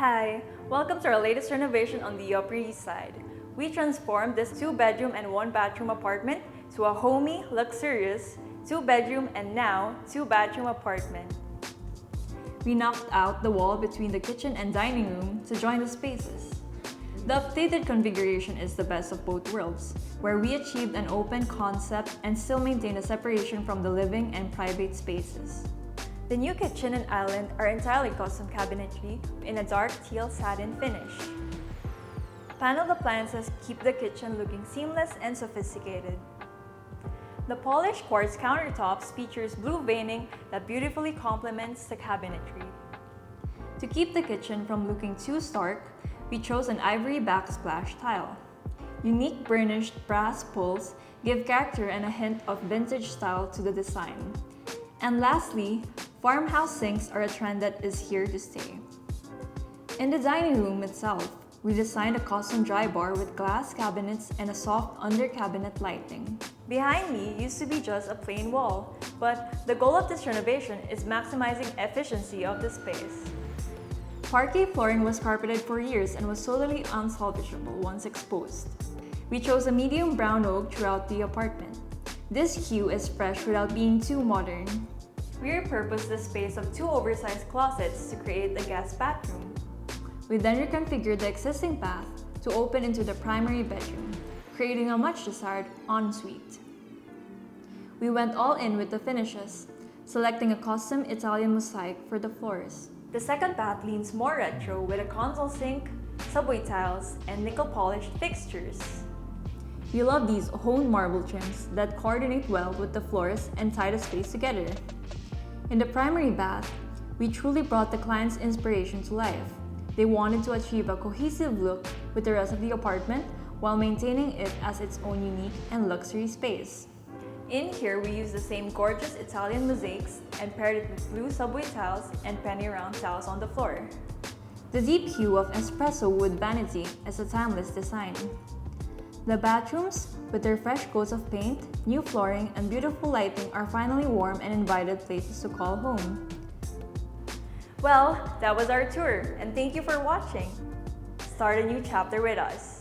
Hi, welcome to our latest renovation on the Upper East Side. We transformed this 2-bedroom and 1-bathroom apartment to a homey, luxurious 2-bedroom and now 2-bathroom apartment. We knocked out the wall between the kitchen and dining room to join the spaces. The updated configuration is the best of both worlds, where we achieved an open concept and still maintain a separation from the living and private spaces. The new kitchen and island are entirely custom cabinetry in a dark teal satin finish. Paneled appliances keep the kitchen looking seamless and sophisticated. The polished quartz countertops features blue veining that beautifully complements the cabinetry. To keep the kitchen from looking too stark, we chose an ivory backsplash tile. Unique burnished brass pulls give character and a hint of vintage style to the design. And lastly, farmhouse sinks are a trend that is here to stay. In the dining room itself, we designed a custom dry bar with glass cabinets and a soft under-cabinet lighting. Behind me used to be just a plain wall, but the goal of this renovation is maximizing efficiency of the space. Parquet flooring was carpeted for years and was totally unsalvageable once exposed. We chose a medium brown oak throughout the apartment. This hue is fresh without being too modern. We repurposed the space of 2 oversized closets to create a guest bathroom. We then reconfigured the existing bath to open into the primary bedroom, creating a much-desired ensuite. We went all in with the finishes, selecting a custom Italian mosaic for the floors. The second bath leans more retro with a console sink, subway tiles, and nickel-polished fixtures. We love these honed marble trims that coordinate well with the floors and tie the space together. In the primary bath, we truly brought the client's inspiration to life. They wanted to achieve a cohesive look with the rest of the apartment while maintaining it as its own unique and luxury space. In here, we used the same gorgeous Italian mosaics and paired it with blue subway tiles and penny round tiles on the floor. The deep hue of espresso wood vanity is a timeless design. The bathrooms, with their fresh coats of paint, new flooring, and beautiful lighting are finally warm and invited places to call home. Well, that was our tour, and thank you for watching. Start a new chapter with us.